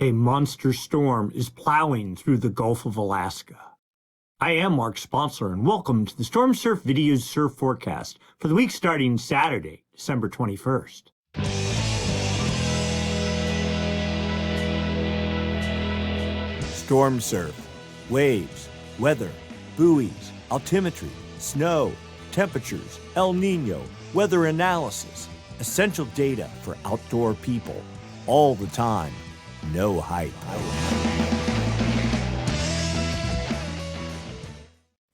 A monster storm is plowing through the Gulf of Alaska. I am Mark Sponsler, and welcome to the Stormsurf Video Surf Forecast for the week starting Saturday, December 21st. Stormsurf, waves, weather, buoys, altimetry, snow, temperatures, El Nino, weather analysis, essential data for outdoor people, all the time. No hype.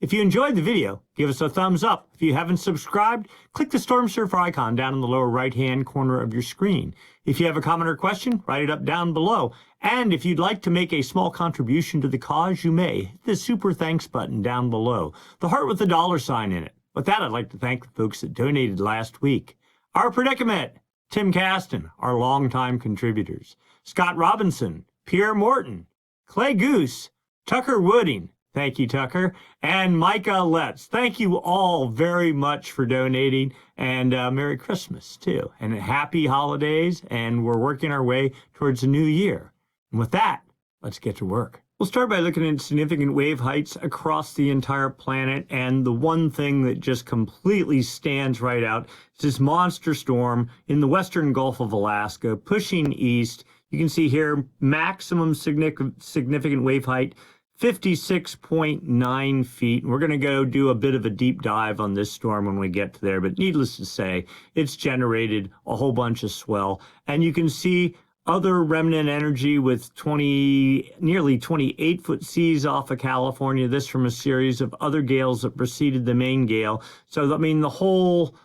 If you enjoyed the video, give us a thumbs up. If you haven't subscribed, click the Stormsurfer icon down in the lower right-hand corner of your screen. If you have a comment or question, write it up down below. And if you'd like to make a small contribution to the cause, you may. Hit the super thanks button down below, the heart with the $sign in it. With that, I'd like to thank the folks that donated last week. Our predicament, Tim Caston, our longtime contributors, Scott Robinson, Pierre Morton, Clay Goose, Tucker Wooding, thank you, Tucker, and Micah Letts. Thank you all very much for donating, and Merry Christmas, too, and happy holidays, and we're working our way towards the new year. And with that, let's get to work. We'll start by looking at significant wave heights across the entire planet, and the one thing that just completely stands right out is this monster storm in the western Gulf of Alaska, pushing east. You can see here, maximum significant wave height, 56.9 feet. We're going to go do a bit of a deep dive on this storm when we get to there, but needless to say, it's generated a whole bunch of swell. And you can see other remnant energy with nearly 28-foot seas off of California. This from a series of other gales that preceded the main gale. So, I mean, the whole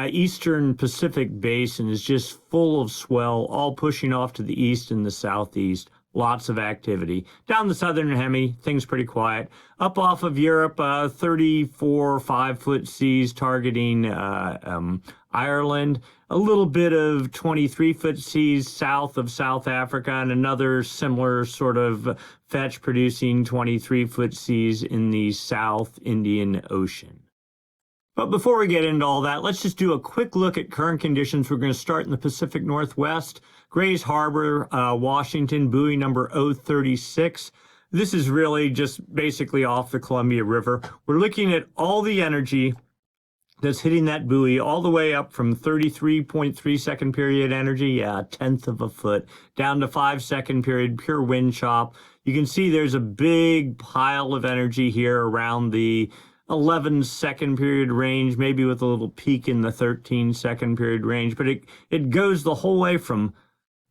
eastern Pacific basin is just full of swell, all pushing off to the east and the southeast. Lots of activity. Down the southern hemi, things pretty quiet. Up off of Europe, 34 5-foot seas targeting Ireland. A little bit of 23-foot seas south of South Africa, and another similar sort of fetch producing 23-foot seas in the South Indian Ocean. But before we get into all that, let's just do a quick look at current conditions. We're going to start in the Pacific Northwest, Grays Harbor, Washington, buoy number 036. This is really just basically off the Columbia River. We're looking at all the energy that's hitting that buoy all the way up from 33.3 second period energy, yeah, a tenth of a foot, down to 5 second period pure wind chop. You can see there's a big pile of energy here around the 11 second period range, maybe with a little peak in the 13 second period range, but it goes the whole way from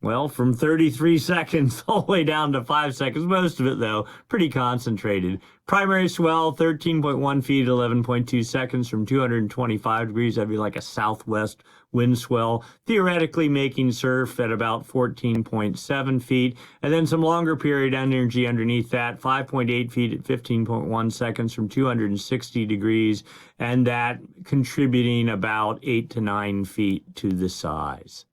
33 seconds all the way down to 5 seconds. Most of it, though, pretty concentrated. Primary swell, 13.1 feet, 11.2 seconds from 225 degrees. That'd be like a southwest wind swell, theoretically making surf at about 14.7 feet. And then some longer period energy underneath that, 5.8 feet at 15.1 seconds from 260 degrees, and that contributing about 8 to 9 feet to the size.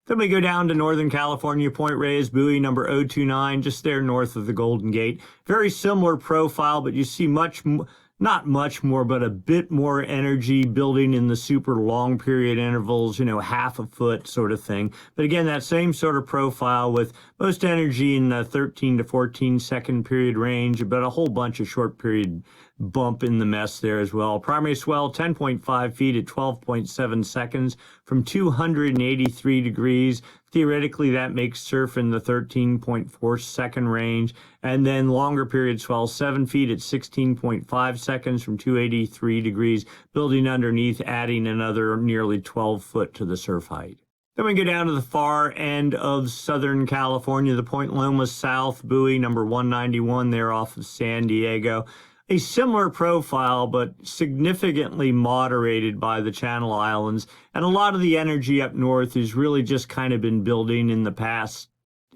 Then we go down to Northern California, Point Reyes, buoy number 029, just there north of the Golden Gate. Very similar profile, but you see not much more, but a bit more energy building in the super long period intervals, half a foot sort of thing. But again, that same sort of profile with most energy in the 13 to 14 second period range, but a whole bunch of short period bump in the mess there as well. Primary swell, 10.5 feet at 12.7 seconds from 283 degrees. Theoretically, that makes surf in the 13.4 second range. And then longer period swell, 7 feet at 16.5 seconds from 283 degrees, building underneath, adding another nearly 12 foot to the surf height. Then we go down to the far end of Southern California, the Point Loma South buoy number 191 there off of San Diego. A similar profile, but significantly moderated by the Channel Islands. And a lot of the energy up north has really just kind of been building in the past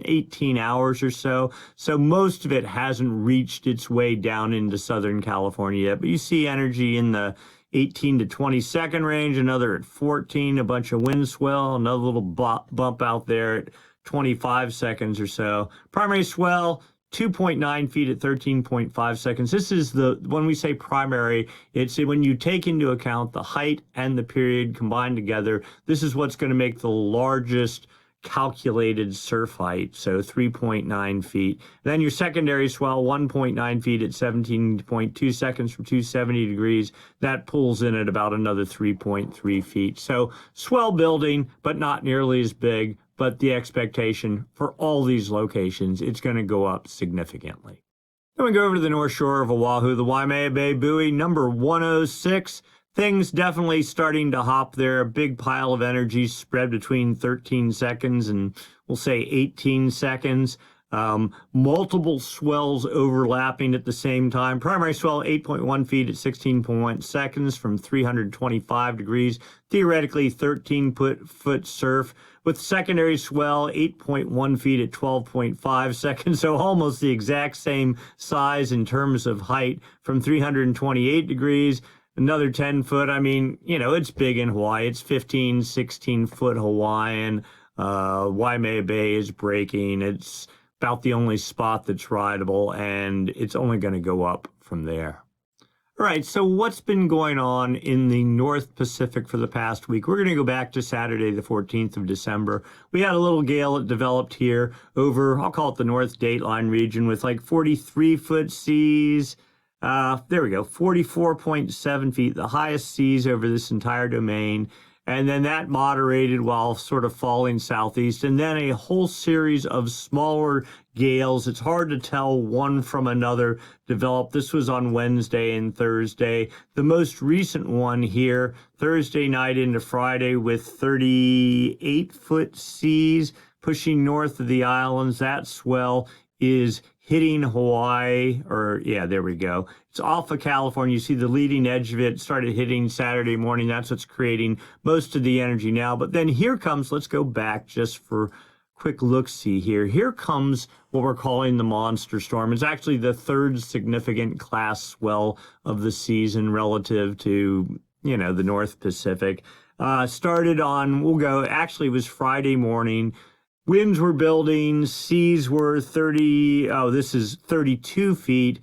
18 hours or so. So most of it hasn't reached its way down into Southern California yet. But you see energy in the 18 to 20 second range, another at 14, a bunch of wind swell, another little bump out there at 25 seconds or so. Primary swell, 2.9 feet at 13.5 seconds. This is when we say primary, it's when you take into account the height and the period combined together. This is what's going to make the largest calculated surf height, so 3.9 feet. Then your secondary swell, 1.9 feet at 17.2 seconds from 270 degrees. That pulls in at about another 3.3 feet. So swell building, but not nearly as big. But the expectation for all these locations, it's going to go up significantly. Then we go over to the north shore of Oahu, the Waimea Bay buoy, number 106. Things definitely starting to hop there. A big pile of energy spread between 13 seconds and we'll say 18 seconds. Multiple swells overlapping at the same time. Primary swell 8.1 feet at 16.1 seconds from 325 degrees. Theoretically 13-foot surf. With secondary swell 8.1 feet at 12.5 seconds. So almost the exact same size in terms of height from 328 degrees. Another 10 foot. I mean, you know, it's big in Hawaii. It's 15, 16 foot Hawaiian. Waimea Bay is breaking. It's about the only spot that's rideable, and it's only going to go up from there. All right, so what's been going on in the North Pacific for the past week? We're going to go back to Saturday, the 14th of December. We had a little gale that developed here over, I'll call it the North Dateline region, with like 43-foot seas. There we go, 44.7 feet, the highest seas over this entire domain. And then that moderated while sort of falling southeast. And then a whole series of smaller gales. It's hard to tell one from another developed. This was on Wednesday and Thursday. The most recent one here, Thursday night into Friday with 38-foot seas pushing north of the islands. That swell is hitting Hawaii, or yeah, there we go. It's off of California. You see the leading edge of it started hitting Saturday morning. That's what's creating most of the energy now. But then here comes, let's go back just for quick look-see here. Here comes what we're calling the monster storm. It's actually the third significant class swell of the season relative to, you know, the North Pacific. Started on, actually it was Friday morning. Winds were building, seas were 32 feet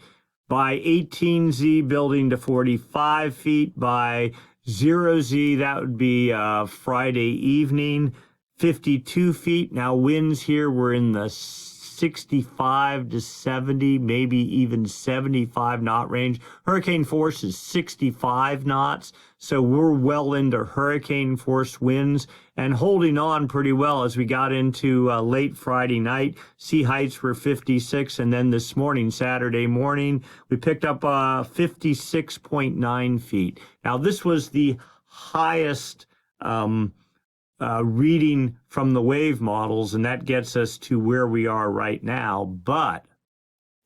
by 18Z building to 45 feet by 0Z. That would be Friday evening, 52 feet. Now winds here were in the 65 to 70, maybe even 75 knot range. Hurricane force is 65 knots. So we're well into hurricane force winds and holding on pretty well as we got into late Friday night. Sea heights were 56. And then this morning, Saturday morning, we picked up 56.9 feet. Now, this was the highest reading from the wave models, and that gets us to where we are right now. But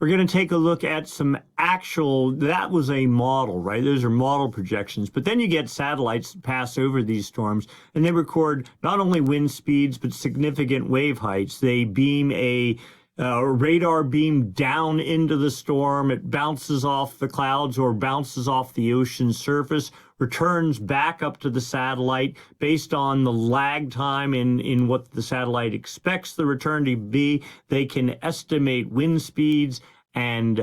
we're going to take a look at some actual, that was a model, right? Those are model projections. But then you get satellites pass over these storms, and they record not only wind speeds, but significant wave heights. They beam a radar beam down into the storm. It bounces off the clouds or bounces off the ocean surface, returns back up to the satellite based on the lag time in what the satellite expects the return to be. They can estimate wind speeds and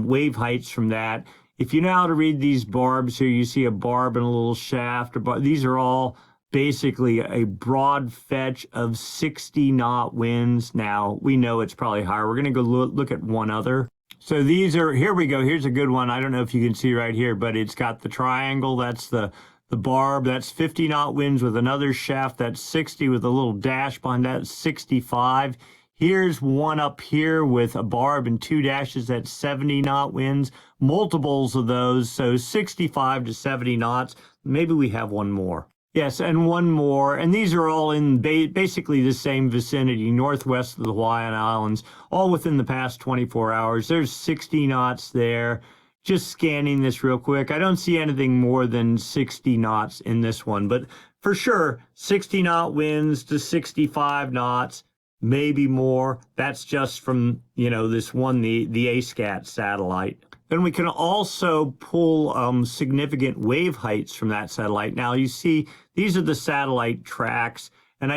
wave heights from that. If you know how to read these barbs here, you see a barb and a little shaft. These are all basically a broad fetch of 60 knot winds. Now, we know it's probably higher. We're going to go look at one other. So these are, here we go. Here's a good one. I don't know if you can see right here, but it's got the triangle. That's the barb. That's 50 knot winds with another shaft. That's 60 with a little dash behind that, 65. Here's one up here with a barb and two dashes. That's 70 knot winds, multiples of those. So 65 to 70 knots. Maybe we have one more. Yes, and one more. And these are all in basically the same vicinity, northwest of the Hawaiian Islands, all within the past 24 hours. There's 60 knots there. Just scanning this real quick. I don't see anything more than 60 knots in this one, but for sure, 60 knot winds to 65 knots, maybe more. That's just from, you know, this one, the SCal satellite. Then we can also pull significant wave heights from that satellite. Now you see, these are the satellite tracks, and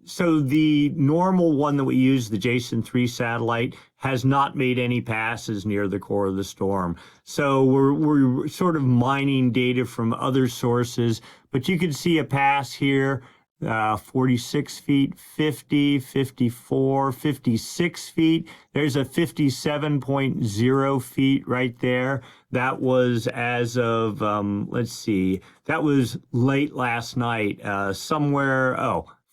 so the normal one that we use, the Jason 3 satellite, has not made any passes near the core of the storm. So we're sort of mining data from other sources, but you can see a pass here 46 feet, 50, 54, 56 feet. There's a 57.0 feet right there. That was as of, let's see, that was late last night, somewhere,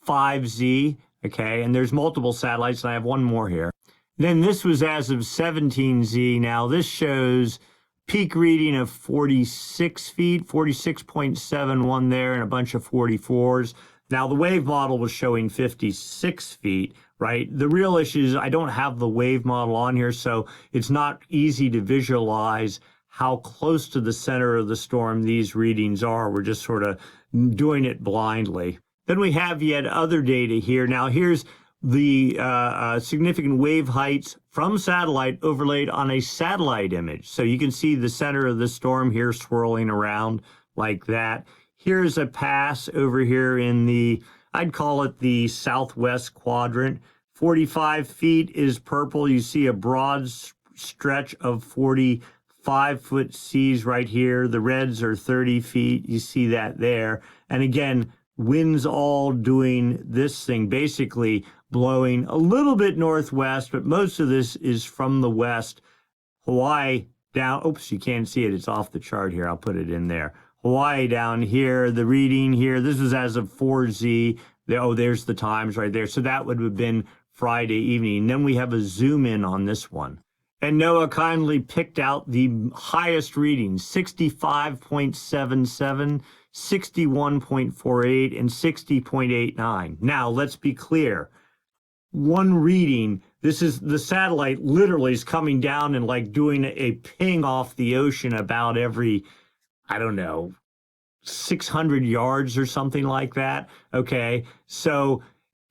5Z, okay, and there's multiple satellites, and I have one more here. Then this was as of 17Z. Now this shows peak reading of 46 feet, 46.71 there, and a bunch of 44s. Now, the wave model was showing 56 feet, right? The real issue is I don't have the wave model on here, so it's not easy to visualize how close to the center of the storm these readings are. We're just sort of doing it blindly. Then we have yet other data here. Now, here's the significant wave heights from satellite overlaid on a satellite image. So you can see the center of the storm here swirling around like that. Here's a pass over here in the, I'd call it the southwest quadrant. 45 feet is purple. You see a broad stretch of 45-foot seas right here. The reds are 30 feet. You see that there. And again, winds all doing this thing, basically blowing a little bit northwest, but most of this is from the west. Hawaii down, oops, you can't see it. It's off the chart here. I'll put it in there. Hawaii down here, the reading here, this was as of 4Z. There's the times right there. So that would have been Friday evening. Then we have a zoom in on this one. And NOAA kindly picked out the highest readings, 65.77, 61.48, and 60.89. Now, let's be clear. One reading, this is the satellite literally is coming down and like doing a ping off the ocean about every, I don't know, 600 yards or something like that. Okay. So,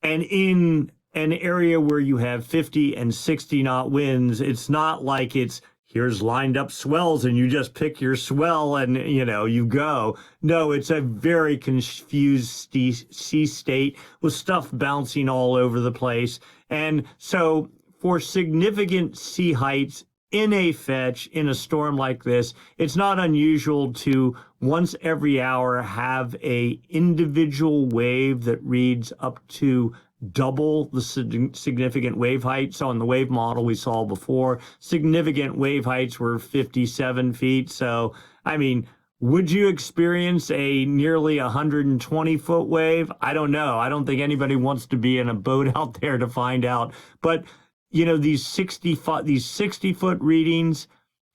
and in an area where you have 50 and 60 knot winds, it's not like it's here's lined up swells and you just pick your swell and, you go. No, it's a very confused sea state with stuff bouncing all over the place. And so for significant sea heights in a fetch, in a storm like this, it's not unusual to once every hour have a individual wave that reads up to double the significant wave height. So in the wave model we saw before, significant wave heights were 57 feet. So, I mean, would you experience a nearly 120-foot wave? I don't know. I don't think anybody wants to be in a boat out there to find out. But, these 60-foot readings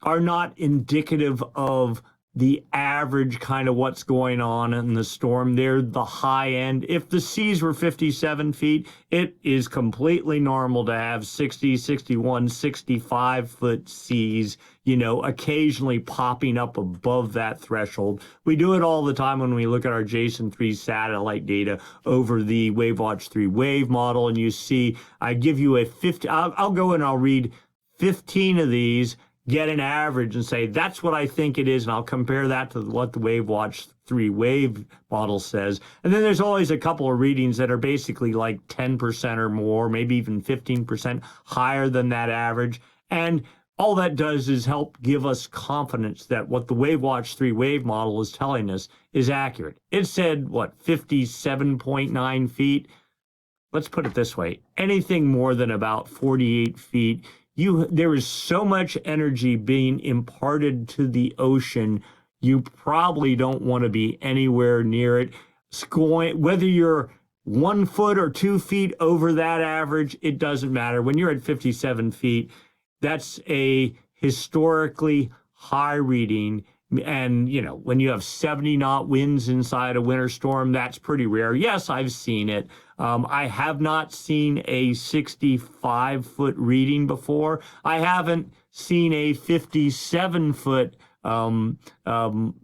are not indicative of the average kind of what's going on in the storm. They're the high end. If the seas were 57 feet, it is completely normal to have 60, 61, 65-foot seas, occasionally popping up above that threshold. We do it all the time when we look at our Jason 3 satellite data over the WaveWatch 3 wave model, and you see, I give you a 50, I'll go and I'll read 15 of these, get an average and say, that's what I think it is, and I'll compare that to what the WaveWatch 3 wave model says. And then there's always a couple of readings that are basically like 10% or more, maybe even 15% higher than that average. And all that does is help give us confidence that what the WaveWatch 3 wave model is telling us is accurate. It said, 57.9 feet? Let's put it this way. Anything more than about 48 feet, there is so much energy being imparted to the ocean, you probably don't want to be anywhere near it. Whether you're 1 foot or 2 feet over that average, it doesn't matter. When you're at 57 feet, that's a historically high reading. And, when you have 70 knot winds inside a winter storm, that's pretty rare. Yes, I've seen it. I have not seen a 65-foot reading before. I haven't seen a 57-foot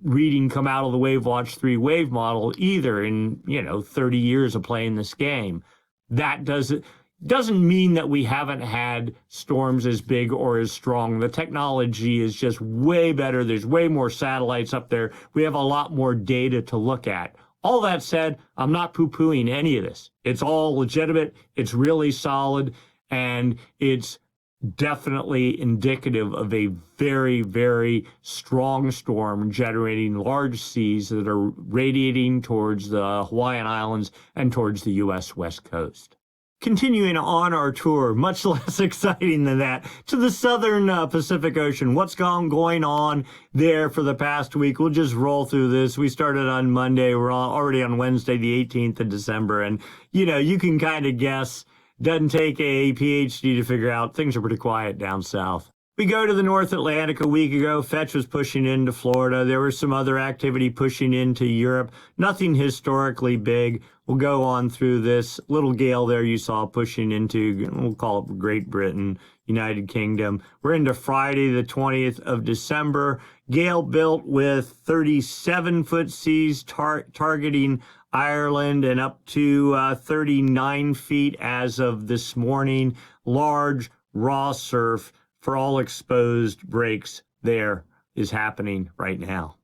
reading come out of the WaveWatch 3 wave model either in, 30 years of playing this game. That doesn't mean that we haven't had storms as big or as strong. The technology is just way better. There's way more satellites up there. We have a lot more data to look at. All that said, I'm not poo-pooing any of this. It's all legitimate. It's really solid. And it's definitely indicative of a very, very strong storm generating large seas that are radiating towards the Hawaiian Islands and towards the U.S. West Coast. Continuing on our tour, much less exciting than that, to the southern Pacific Ocean. What's going on there for the past week? We'll just roll through this. We started on Monday. We're already on Wednesday, the 18th of December. And, you can kind of guess. Doesn't take a PhD to figure out things are pretty quiet down south. We go to the North Atlantic a week ago. Fetch was pushing into Florida. There was some other activity pushing into Europe. Nothing historically big. We'll go on through this little gale there you saw pushing into, we'll call it Great Britain, United Kingdom. We're into Friday, the 20th of December. Gale built with 37-foot seas targeting Ireland and up to 39 feet as of this morning. Large raw surf for all exposed breaks there is happening right now.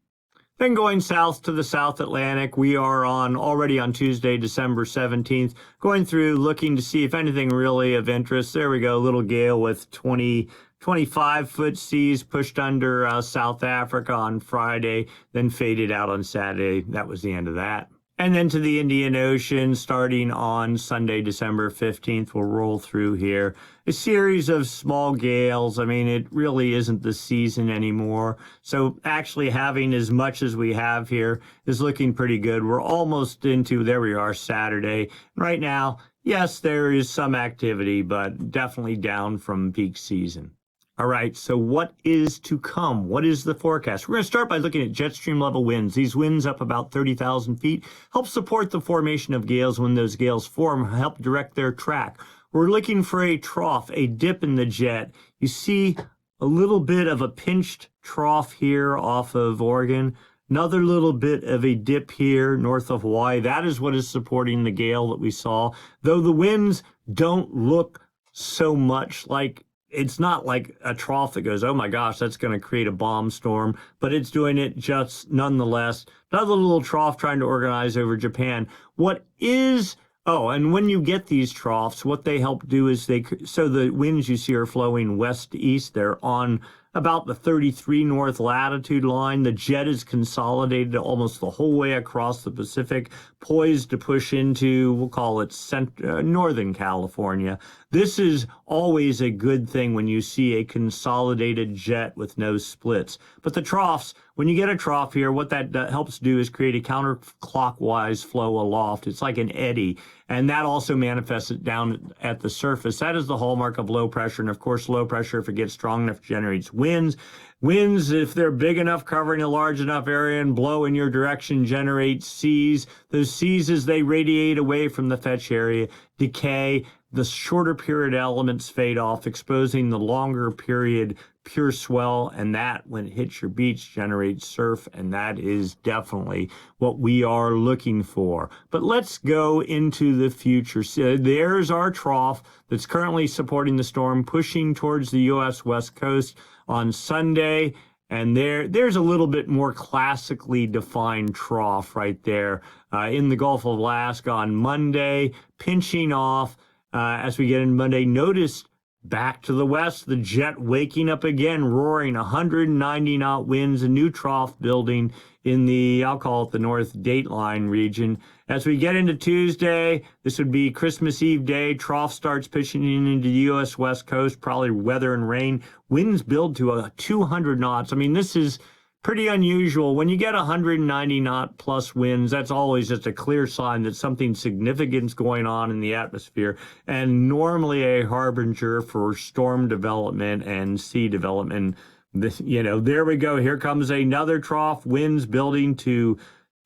Then going south to the South Atlantic, we are already on Tuesday, December 17th, going through looking to see if anything really of interest. There we go, a little gale with 25-foot seas pushed under South Africa on Friday, then faded out on Saturday. That was the end of that. And then to the Indian Ocean, starting on Sunday, December 15th, we'll roll through here. A series of small gales. I mean, it really isn't the season anymore. So actually having as much as we have here is looking pretty good. We're almost into, there we are, Saturday. Right now, yes, there is some activity, but definitely down from peak season. All right, so what is to come? What is the forecast? We're going to start by looking at Jetstream level winds. These winds up about 30,000 feet help support the formation of gales. When those gales form, help direct their track. We're looking for a trough, a dip in the jet. You see a little bit of a pinched trough here off of Oregon. Another little bit of a dip here north of Hawaii. That is what is supporting the gale that we saw. Though the winds don't look so much like, it's not like a trough that goes, oh my gosh, that's going to create a bomb storm, but it's doing it just nonetheless. Another little trough trying to organize over Japan. And when you get these troughs, what they help do is so the winds you see are flowing west to east. They're on about the 33 north latitude line. The jet is consolidated almost the whole way across the Pacific, poised to push into, we'll call it Northern California. This is always a good thing when you see a consolidated jet with no splits. But the troughs, when you get a trough here, what that helps do is create a counterclockwise flow aloft. It's like an eddy, and that also manifests it down at the surface. That is the hallmark of low pressure, and of course, low pressure, if it gets strong enough, generates winds. Winds, if they're big enough, covering a large enough area and blow in your direction, generate seas. Those seas, as they radiate away from the fetch area, decay. The shorter period elements fade off, exposing the longer period pure swell, and that, when it hits your beach, generates surf, and that is definitely what we are looking for. But let's go into the future. So there's our trough that's currently supporting the storm, pushing towards the U.S. West Coast on Sunday, and there's a little bit more classically defined trough right there in the Gulf of Alaska on Monday, pinching off as we get in Monday. Notice back to the west, the jet waking up again, roaring 190 knot winds, a new trough building in the, I'll call it the North Dateline region. As we get into Tuesday, this would be Christmas Eve day, trough starts pushing into the U.S. West Coast, probably weather and rain. Winds build to 200 knots. I mean, this is pretty unusual. When you get 190 knot plus winds, that's always just a clear sign that something significant's going on in the atmosphere, and normally a harbinger for storm development and sea development. There we go. Here comes another trough, winds building to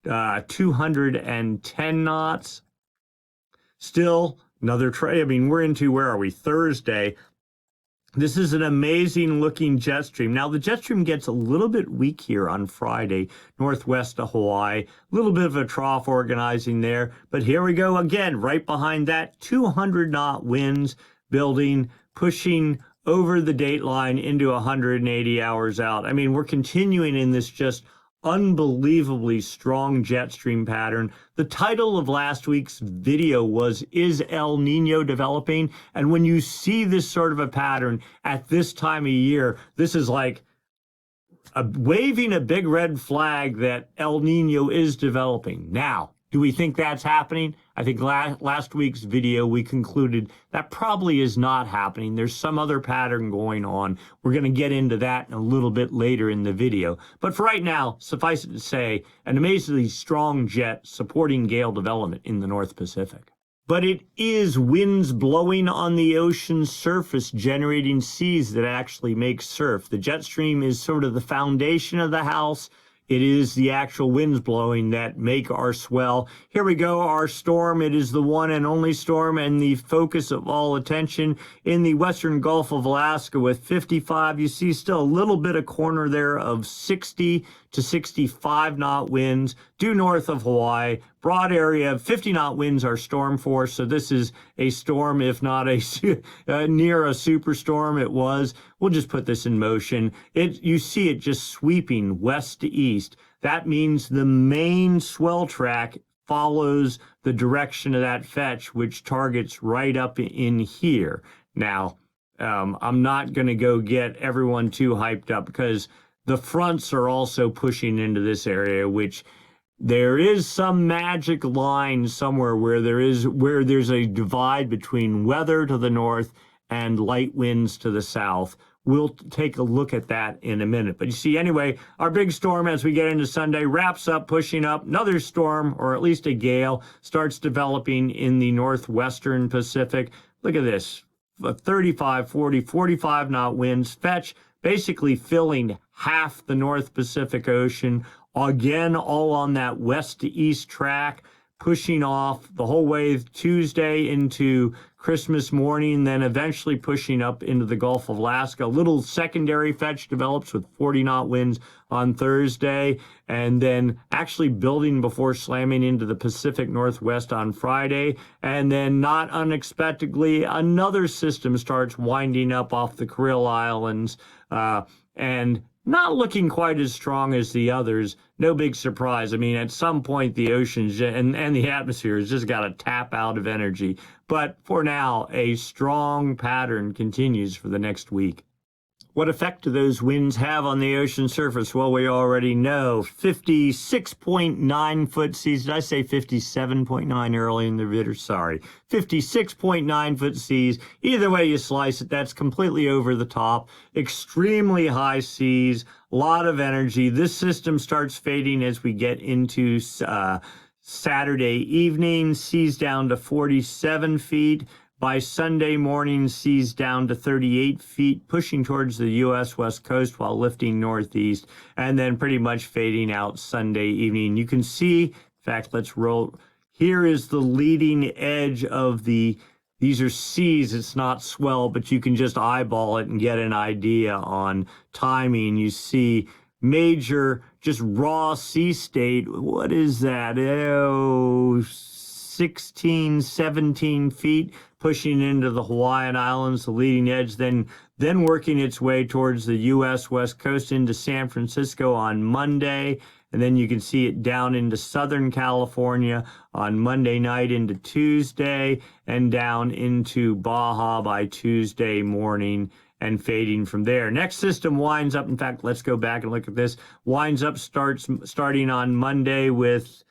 210 knots. Still another we're into, where are we? Thursday. This is an amazing looking jet stream. Now, the jet stream gets a little bit weak here on Friday, northwest of Hawaii. A little bit of a trough organizing there. But here we go again, right behind that, 200 knot winds building, pushing over the date line into 180 hours out. I mean, we're continuing in this just unbelievably strong jet stream pattern. The title of last week's video was, Is El Nino Developing? And when you see this sort of a pattern at this time of year, this is like waving a big red flag that El Nino is developing. Now, do we think that's happening? I think last week's video, we concluded that probably is not happening. There's some other pattern going on. We're going to get into that a little bit later in the video. But for right now, suffice it to say, an amazingly strong jet supporting gale development in the North Pacific. But it is winds blowing on the ocean surface, generating seas that actually make surf. The jet stream is sort of the foundation of the house. It is the actual winds blowing that make our swell. Here we go, our storm. It is the one and only storm and the focus of all attention in the western Gulf of Alaska with 55. You see still a little bit of corner there of 60 to 65 knot winds due north of Hawaii. Broad area, 50 knot winds are storm force. So this is a storm, if not a near a superstorm. It was. We'll just put this in motion. You see it just sweeping west to east. That means the main swell track follows the direction of that fetch, which targets right up in here. Now, I'm not going to go get everyone too hyped up because the fronts are also pushing into this area, which there is some magic line somewhere where there's a divide between weather to the north and light winds to the south. We'll take a look at that in a minute. But you see, anyway, our big storm as we get into Sunday wraps up, pushing up. Another storm, or at least a gale, starts developing in the northwestern Pacific. Look at this, 35, 40, 45 knot winds, fetch basically filling half the North Pacific Ocean. Again, all on that west to east track, pushing off the whole way Tuesday into Christmas morning, then eventually pushing up into the Gulf of Alaska. A little secondary fetch develops with 40 knot winds on Thursday, and then actually building before slamming into the Pacific Northwest on Friday. And then not unexpectedly, another system starts winding up off the Kuril Islands, and not looking quite as strong as the others. No big surprise. I mean, at some point, the oceans and the atmosphere has just got to tap out of energy. But for now, a strong pattern continues for the next week. What effect do those winds have on the ocean surface? Well, we already know 56.9 foot seas. Did I say 57.9 early in the video? Sorry. 56.9 foot seas. Either way you slice it, that's completely over the top. Extremely high seas, a lot of energy. This system starts fading as we get into Saturday evening. Seas down to 47 feet. By Sunday morning, seas down to 38 feet, pushing towards the U.S. West Coast while lifting northeast, and then pretty much fading out Sunday evening. You can see, in fact, let's roll. Here is the leading edge of these are seas. It's not swell, but you can just eyeball it and get an idea on timing. You see major, just raw sea state. What is that? 16, 17 feet, pushing into the Hawaiian Islands, the leading edge, then working its way towards the U.S. West Coast into San Francisco on Monday. And then you can see it down into Southern California on Monday night into Tuesday, and down into Baja by Tuesday morning, and fading from there. Next system winds up, in fact, let's go back and look at this, winds up starting on Monday with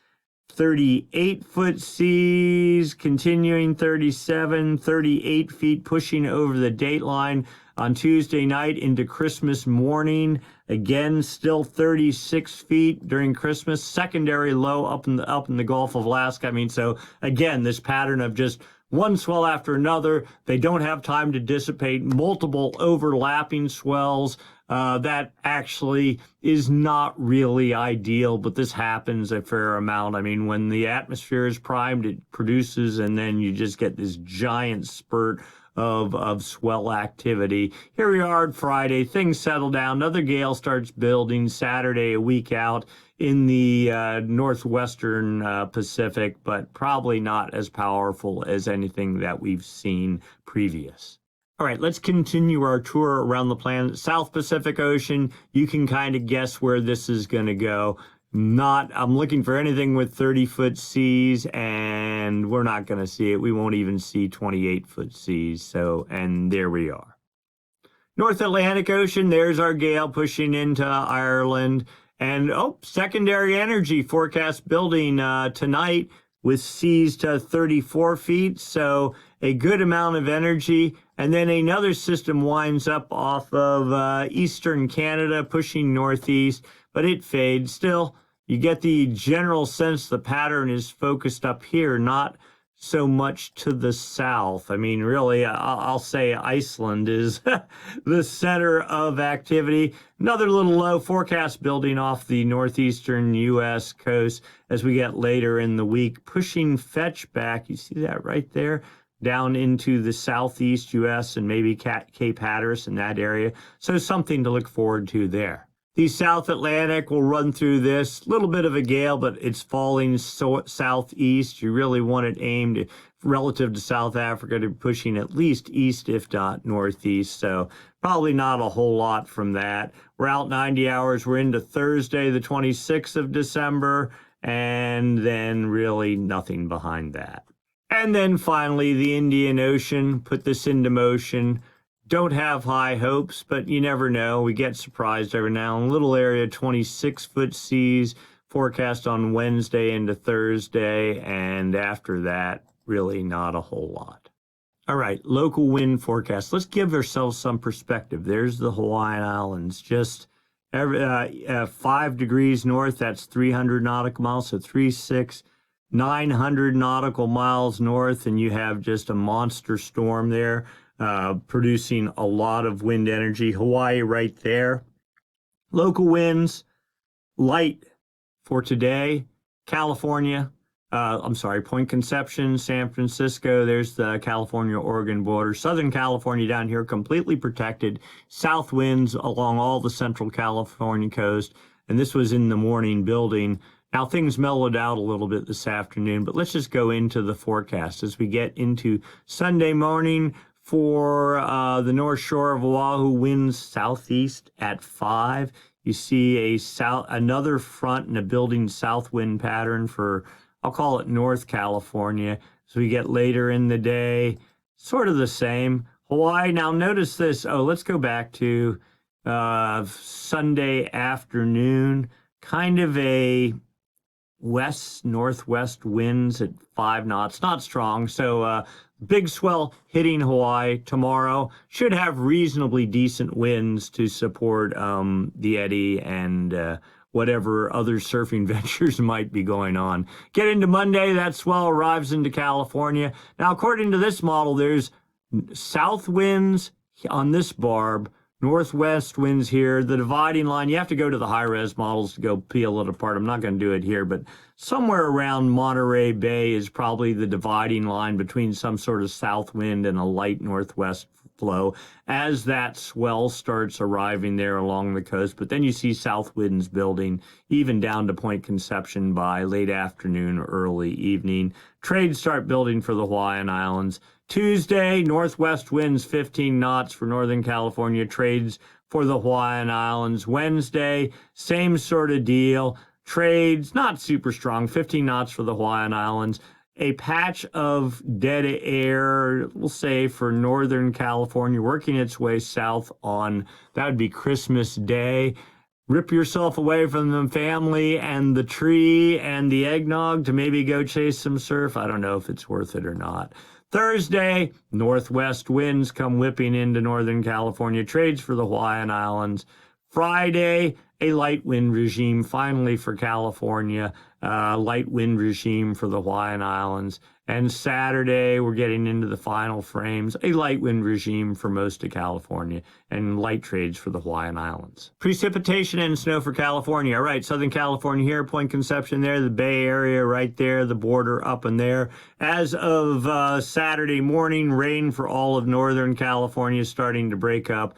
38 foot seas, continuing 37, 38 feet, pushing over the dateline on Tuesday night into Christmas morning. Again, still 36 feet during Christmas. Secondary low up in the Gulf of Alaska. I mean, so again, this pattern of just one swell after another. They don't have time to dissipate. Multiple overlapping swells. That actually is not really ideal, but this happens a fair amount. I mean, when the atmosphere is primed, it produces, and then you just get this giant spurt of swell activity. Here we are on Friday. Things settle down. Another gale starts building Saturday, a week out in the northwestern Pacific, but probably not as powerful as anything that we've seen previous. All right, let's continue our tour around the planet. South Pacific Ocean, you can kind of guess where this is going to go. I'm looking for anything with 30-foot seas, and we're not going to see it. We won't even see 28-foot seas. So, and there we are. North Atlantic Ocean, there's our gale pushing into Ireland. And, secondary energy forecast building tonight with seas to 34 feet. So a good amount of energy. And then another system winds up off of eastern Canada, pushing northeast, but it fades. Still, you get the general sense the pattern is focused up here, not so much to the south. I mean, really, I'll say Iceland is the center of activity. Another little low forecast building off the northeastern U.S. coast as we get later in the week, pushing fetch back. You see that right there? Down into the southeast U.S. and maybe Cape Hatteras in that area. So something to look forward to there. The South Atlantic will run through this. Little bit of a gale, but it's falling southeast. You really want it aimed relative to South Africa to pushing at least east, if not northeast. So probably not a whole lot from that. We're out 90 hours. We're into Thursday, the 26th of December, and then really nothing behind that. And then finally, the Indian Ocean, put this into motion. Don't have high hopes, but you never know. We get surprised every now and then. Little area, 26-foot seas, forecast on Wednesday into Thursday, and after that, really not a whole lot. All right, local wind forecast. Let's give ourselves some perspective. There's the Hawaiian Islands, just 5 degrees north, that's 300 nautical miles, so 3-6, 900 nautical miles north, and you have just a monster storm there. Producing a lot of wind energy. Hawaii right there. Local winds, light for today. California, Point Conception, San Francisco. There's the California-Oregon border. Southern California down here, completely protected. South winds along all the central California coast. And this was in the morning building. Now, things mellowed out a little bit this afternoon, but let's just go into the forecast as we get into Sunday morning. For the North Shore of Oahu, winds southeast at 5. You see another front and a building south wind pattern for, I'll call it North California. So we get later in the day, sort of the same. Hawaii, now notice this. Let's go back to Sunday afternoon. Kind of a west-northwest winds at 5 knots. Not strong, so big swell hitting Hawaii tomorrow. Should have reasonably decent winds to support the eddy and whatever other surfing ventures might be going on. Get into Monday, that swell arrives into California. Now, according to this model, there's south winds on this barb, northwest winds here. The dividing line, you have to go to the high-res models to go peel it apart. I'm not going to do it here, but somewhere around Monterey Bay is probably the dividing line between some sort of south wind and a light northwest flow as that swell starts arriving there along the coast. But then you see south winds building even down to Point Conception by late afternoon or early evening. Trades start building for the Hawaiian Islands. Tuesday, northwest winds 15 knots for Northern California. Trades for the Hawaiian Islands. Wednesday, same sort of deal. Trades, not super strong, 15 knots for the Hawaiian Islands. A patch of dead air, we'll say, for Northern California, working its way south on, that would be Christmas Day. Rip yourself away from the family and the tree and the eggnog to maybe go chase some surf. I don't know if it's worth it or not. Thursday, northwest winds come whipping into Northern California. Trades for the Hawaiian Islands. Friday, a light wind regime finally for California, light wind regime for the Hawaiian Islands. And Saturday, we're getting into the final frames, a light wind regime for most of California and light trades for the Hawaiian Islands. Precipitation and snow for California. All right, Southern California here, Point Conception there, the Bay Area right there, the border up in there. As of Saturday morning, rain for all of Northern California starting to break up.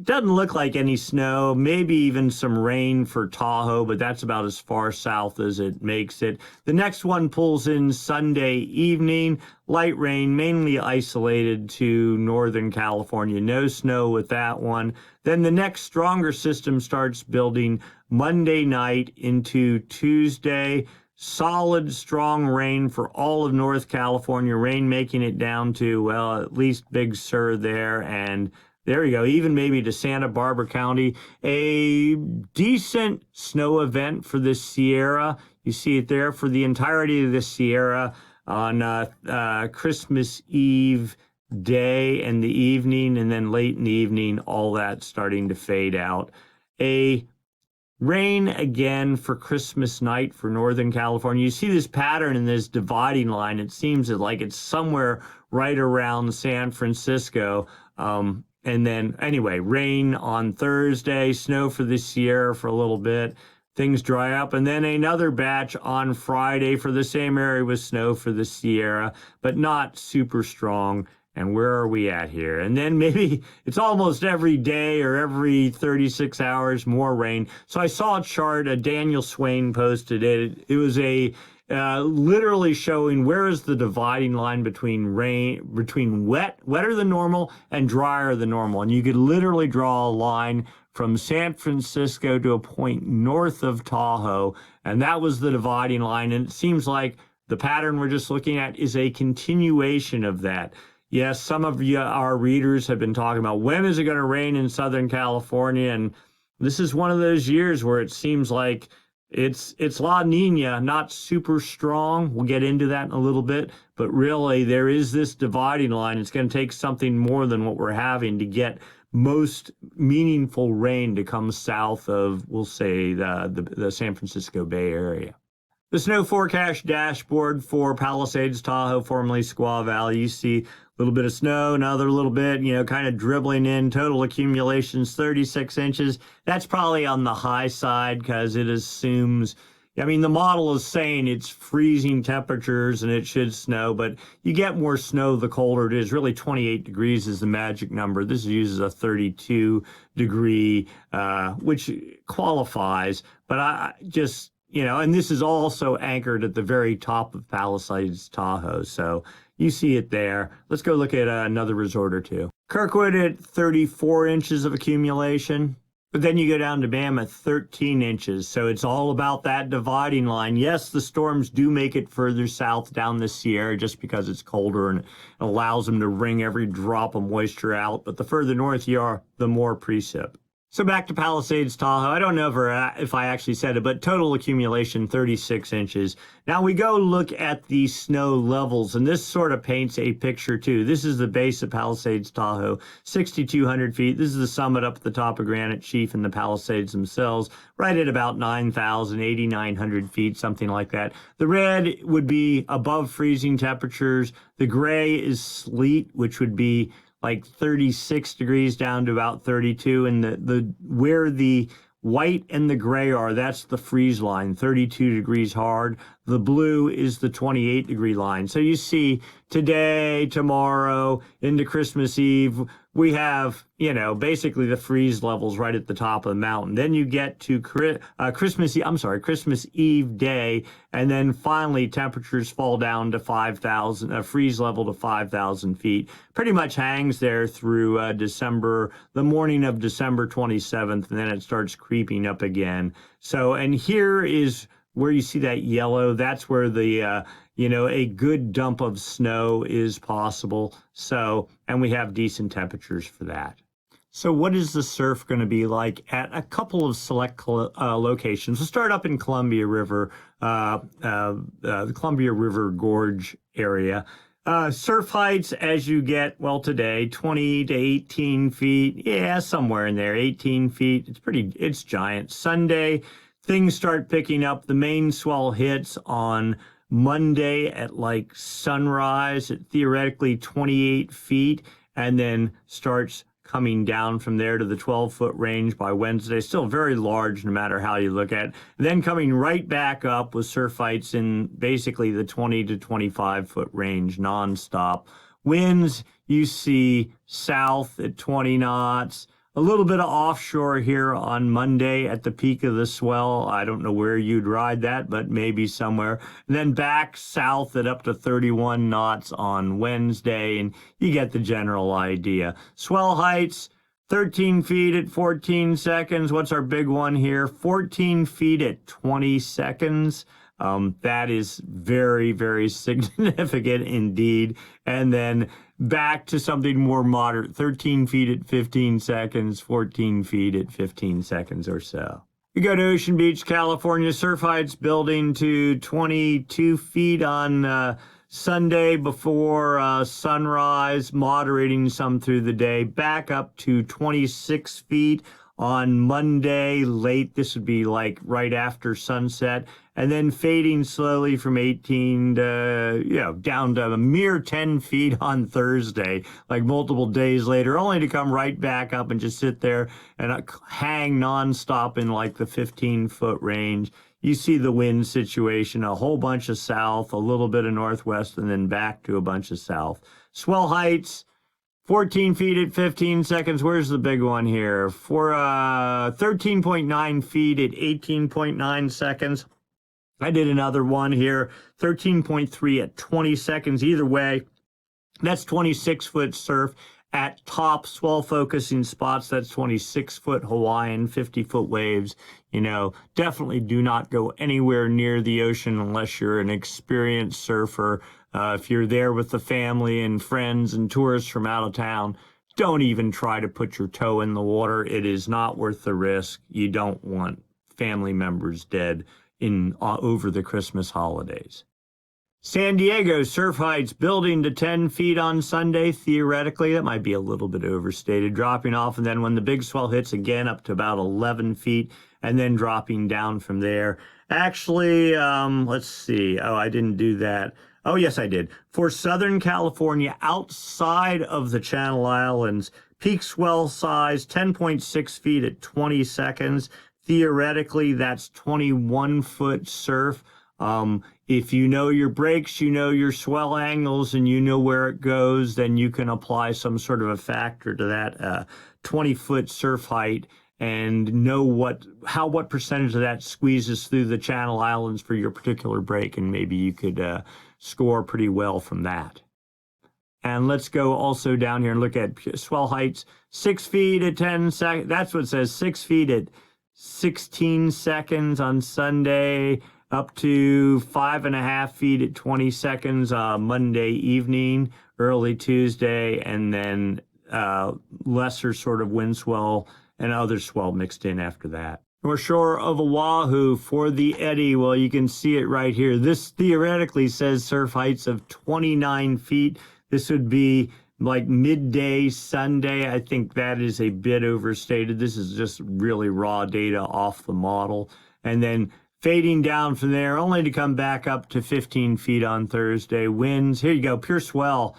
doesn't look like any snow, maybe even some rain for Tahoe, but that's about as far south as it makes it. The next one pulls in Sunday evening, light rain, mainly isolated to Northern California. No snow with that one. Then the next stronger system starts building Monday night into Tuesday. Solid, strong rain for all of North California. Rain making it down to, well, at least Big Sur there, and there you go, even maybe to Santa Barbara County. A decent snow event for the Sierra. You see it there for the entirety of the Sierra on Christmas Eve day and the evening, and then late in the evening, all that starting to fade out. A rain again for Christmas night for Northern California. You see this pattern in this dividing line. It seems like it's somewhere right around San Francisco. And then, anyway, rain on Thursday, snow for the Sierra for a little bit. Things dry up. And then another batch on Friday for the same area with snow for the Sierra, but not super strong. And where are we at here? And then maybe it's almost every day or every 36 hours, more rain. So I saw a chart, Daniel Swain posted it. It was literally showing where is the dividing line between wetter than normal and drier than normal. And you could literally draw a line from San Francisco to a point north of Tahoe. And that was the dividing line. And it seems like the pattern we're just looking at is a continuation of that. Yes, some of our readers have been talking about when is it going to rain in Southern California, and this is one of those years where it seems like it's La Nina, not super strong. We'll get into that in a little bit, but really there is this dividing line. It's going to take something more than what we're having to get most meaningful rain to come south of, we'll say, the San Francisco Bay Area. The snow forecast dashboard for Palisades, Tahoe, formerly Squaw Valley. You see a little bit of snow, another little bit, kind of dribbling in. Total accumulations, 36 inches. That's probably on the high side because it assumes, the model is saying it's freezing temperatures and it should snow, but you get more snow the colder it is. Really 28 degrees is the magic number. This uses a 32 degree, which qualifies, but I just, and this is also anchored at the very top of Palisades, Tahoe. So you see it there. Let's go look at another resort or two. Kirkwood at 34 inches of accumulation, but then you go down to Bam at 13 inches. So it's all about that dividing line. Yes, the storms do make it further south down the Sierra just because it's colder and it allows them to wring every drop of moisture out. But the further north you are, the more precip. So back to Palisades, Tahoe. I don't know if I actually said it, but total accumulation, 36 inches. Now we go look at the snow levels, and this sort of paints a picture too. This is the base of Palisades, Tahoe, 6,200 feet. This is the summit up at the top of Granite Chief and the Palisades themselves, right at about 9,000, 8,900 feet, something like that. The red would be above freezing temperatures. The gray is sleet, which would be like 36 degrees down to about 32, and the where the white and the gray are, that's the freeze line, 32 degrees hard. The blue is the 28 degree line. So you see today, tomorrow, into Christmas Eve, we have, basically the freeze levels right at the top of the mountain. Then you get to Christmas Eve day, and then finally temperatures fall down to 5,000, a freeze level to 5,000 feet. Pretty much hangs there through the morning of December 27th, and then it starts creeping up again. So, and here is where you see that yellow. That's where the a good dump of snow is possible. So, and we have decent temperatures for that. So what is the surf going to be like at a couple of select locations? We'll start up in Columbia River, the Columbia River Gorge area. Surf heights as you get, today, 20 to 18 feet. Yeah, somewhere in there, 18 feet. It's giant. Sunday, things start picking up. The main swell hits on Monday at like sunrise at theoretically 28 feet, and then starts coming down from there to the 12-foot range by Wednesday. Still very large no matter how you look at it. Then coming right back up with surf heights in basically the 20 to 25-foot range nonstop. Winds you see south at 20 knots, A little bit of offshore here on Monday at the peak of the swell. I don't know where you'd ride that, but maybe somewhere. And then back south at up to 31 knots on Wednesday, and you get the general idea. Swell heights, 13 feet at 14 seconds. What's our big one here? 14 feet at 20 seconds. That is very, very significant indeed. And then back to something more moderate, 13 feet at 15 seconds, 14 feet at 15 seconds or so. We go to Ocean Beach, California. Surf heights building to 22 feet on Sunday before sunrise, moderating some through the day, back up to 26 feet on Monday late. This would be like right after sunset, and then fading slowly from 18 to, down to a mere 10 feet on Thursday, like multiple days later, only to come right back up and just sit there and hang nonstop in like the 15-foot range. You see the wind situation, a whole bunch of south, a little bit of northwest, and then back to a bunch of south. Swell heights, 14 feet at 15 seconds. Where's the big one here? For 13.9 feet at 18.9 seconds. I did another one here, 13.3 at 20 seconds. Either way, that's 26-foot surf at top swell focusing spots. That's 26-foot Hawaiian, 50-foot waves. Definitely do not go anywhere near the ocean unless you're an experienced surfer. If you're there with the family and friends and tourists from out of town, don't even try to put your toe in the water. It is not worth the risk. You don't want family members dead over the Christmas holidays. San Diego, surf heights building to 10 feet on Sunday. Theoretically, that might be a little bit overstated, dropping off, and then when the big swell hits again up to about 11 feet, and then dropping down from there. Actually, let's see. Oh, I didn't do that. Oh, yes, I did. For Southern California, outside of the Channel Islands, peak swell size, 10.6 feet at 20 seconds. Theoretically, that's 21-foot surf. If you know your breaks, you know your swell angles, and you know where it goes, then you can apply some sort of a factor to that 20-foot surf height and know what percentage of that squeezes through the Channel Islands for your particular break, and maybe you could score pretty well from that. And let's go also down here and look at swell heights, 6 feet at 10 seconds. That's what it says, 6 feet at 16 seconds on Sunday, up to 5.5 feet at 20 seconds Monday evening, early Tuesday, and then lesser sort of wind swell and other swell mixed in after that. North shore of Oahu for the eddy. Well, you can see it right here. This theoretically says surf heights of 29 feet. This would be like midday Sunday. I think that is a bit overstated. This is just really raw data off the model. And then fading down from there, only to come back up to 15 feet on Thursday. Winds, here you go, pure swell.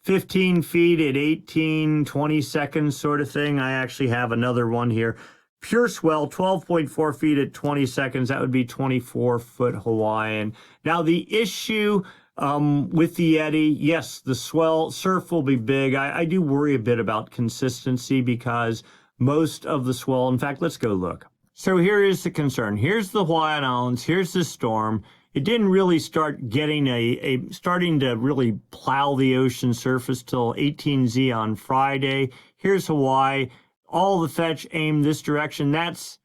15 feet at 18, 20 seconds sort of thing. I actually have another one here. Pure swell, 12.4 feet at 20 seconds. That would be 24-foot Hawaiian. Now, the issue with the eddy, yes, the swell surf will be big. I do worry a bit about consistency because most of the swell, in fact, let's go look. So here is the concern. Here's the Hawaiian Islands. Here's the storm. It didn't really start getting starting to really plow the ocean surface till 18Z on Friday. Here's Hawaii. All the fetch aimed this direction. That's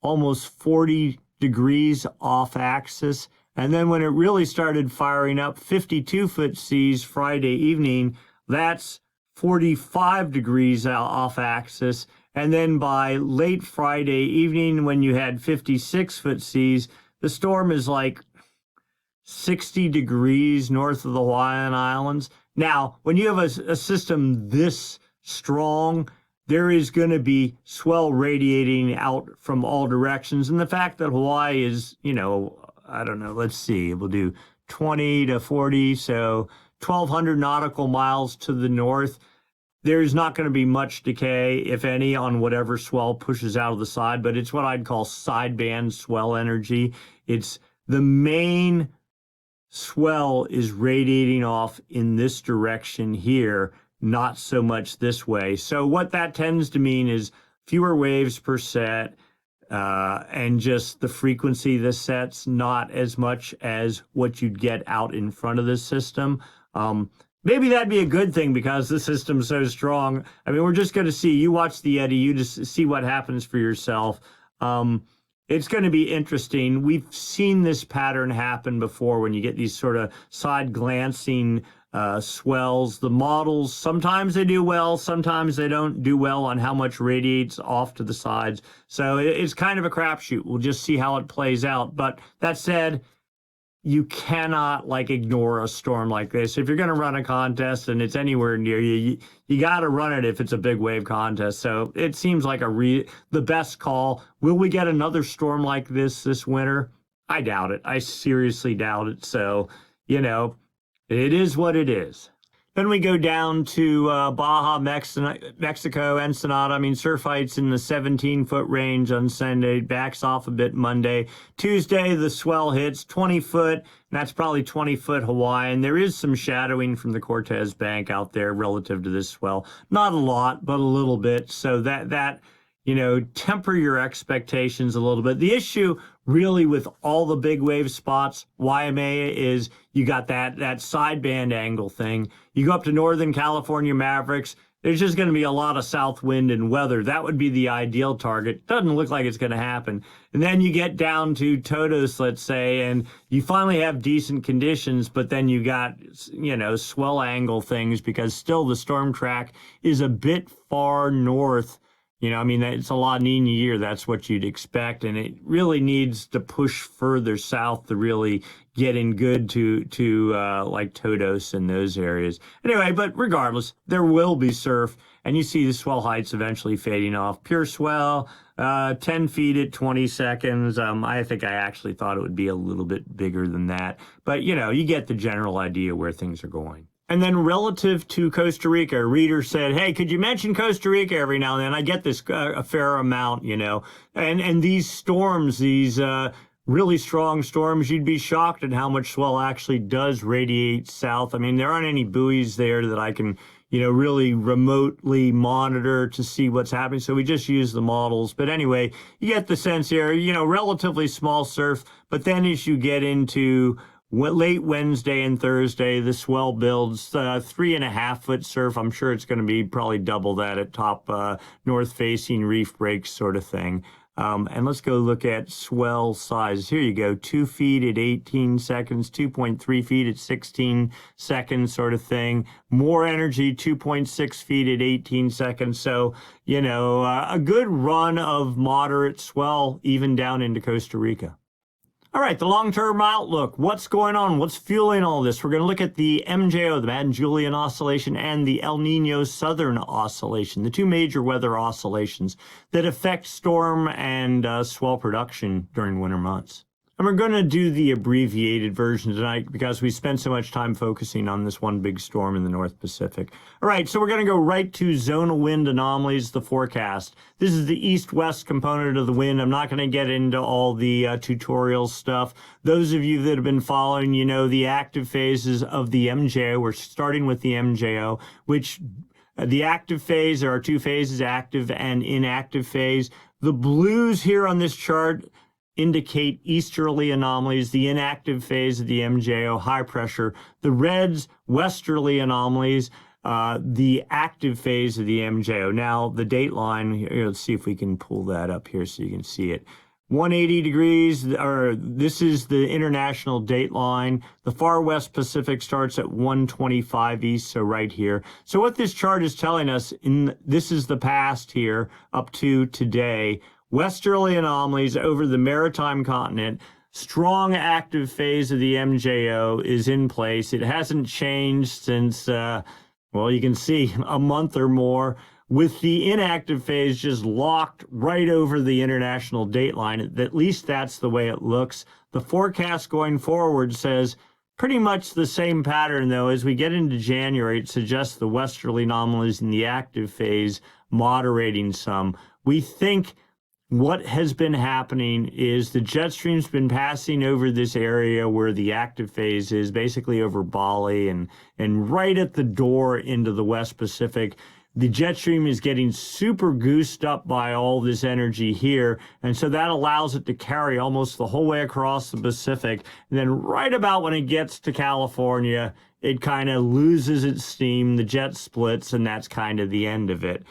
almost 40 degrees off axis. And then when it really started firing up, 52-foot seas Friday evening, that's 45 degrees off axis. And then by late Friday evening, when you had 56-foot seas, the storm is like 60 degrees north of the Hawaiian Islands. Now, when you have a system this strong, there is going to be swell radiating out from all directions. And the fact that Hawaii is, I don't know, let's see, we'll do 20 to 40, so 1,200 nautical miles to the north. There's not going to be much decay, if any, on whatever swell pushes out of the side, but it's what I'd call sideband swell energy. It's the main swell is radiating off in this direction here. not so much this way. So what that tends to mean is fewer waves per set, and just the frequency of the sets, not as much as what you'd get out in front of the system. Maybe that'd be a good thing because the system's so strong. I mean, we're just going to see. You watch the eddy, you just see what happens for yourself. It's going to be interesting. We've seen this pattern happen before when you get these sort of side glancing swells. The models, sometimes they do well, sometimes they don't do well on how much radiates off to the sides. So it's kind of a crapshoot. We'll just see how it plays out. But that said, you cannot ignore a storm like this. If you're going to run a contest and it's anywhere near you, you got to run it if it's a big wave contest. So it seems like the best call. Will we get another storm like this winter? I doubt it. I seriously doubt it. So, it is what it is. Then we go down to Baja, Mexico, Ensenada. I mean, surf heights in the 17-foot range on Sunday, backs off a bit Monday. Tuesday, the swell hits 20-foot, and that's probably 20-foot Hawaiian. There is some shadowing from the Cortez Bank out there relative to this swell. Not a lot, but a little bit. So that temper your expectations a little bit. The issue really with all the big wave spots, Waimea, is you got that sideband angle thing. You go up to Northern California Mavericks, there's just going to be a lot of south wind and weather. That would be the ideal target. Doesn't look like it's going to happen. And then you get down to Todos, let's say, and you finally have decent conditions, but then you got, swell angle things because still the storm track is a bit far north. It's a La Nina year. That's what you'd expect. And it really needs to push further south to really get in good to Todos and those areas. Anyway, but regardless, there will be surf. And you see the swell heights eventually fading off. Pure swell, 10 feet at 20 seconds. I think I actually thought it would be a little bit bigger than that. But, you get the general idea where things are going. And then relative to Costa Rica, a reader said, hey, could you mention Costa Rica every now and then? I get this a fair amount, And these storms, these really strong storms, you'd be shocked at how much swell actually does radiate south. I mean, there aren't any buoys there that I can, really remotely monitor to see what's happening. So we just use the models. But anyway, you get the sense here, relatively small surf. But then as you get into late Wednesday and Thursday, the swell builds 3.5-foot surf. I'm sure it's going to be probably double that at top north-facing reef breaks sort of thing. And let's go look at swell size. Here you go, 2 feet at 18 seconds, 2.3 feet at 16 seconds sort of thing. More energy, 2.6 feet at 18 seconds. So, a good run of moderate swell even down into Costa Rica. All right, the long-term outlook. What's going on? What's fueling all this? We're going to look at the MJO, the Madden-Julian Oscillation, and the El Nino Southern Oscillation, the two major weather oscillations that affect storm and swell production during winter months. And we're going to do the abbreviated version tonight because we spent so much time focusing on this one big storm in the North Pacific. All right, so we're going to go right to zonal wind anomalies, the forecast. This is the east-west component of the wind. I'm not going to get into all the tutorial stuff. Those of you that have been following, the active phases of the MJO. We're starting with the MJO, which the active phase, there are two phases, active and inactive phase. The blues here on this chart indicate easterly anomalies, the inactive phase of the MJO, high pressure. The reds, westerly anomalies, the active phase of the MJO. Now, the date line, here, let's see if we can pull that up here so you can see it. 180 degrees, or this is the international date line. The far west Pacific starts at 125 east, so right here. So what this chart is telling us, this is the past here up to today. Westerly anomalies over the maritime continent. Strong active phase of the MJO is in place. It hasn't changed since, you can see a month or more, with the inactive phase just locked right over the international date line. At least that's the way it looks. The forecast going forward says pretty much the same pattern, though. As we get into January, it suggests the westerly anomalies in the active phase moderating some. We think what has been happening is the jet stream's been passing over this area where the active phase is, basically over Bali and right at the door into the West Pacific. The jet stream is getting super goosed up by all this energy here, and so that allows it to carry almost the whole way across the Pacific. And then right about when it gets to California, it kind of loses its steam, the jet splits, and that's kind of the end of it.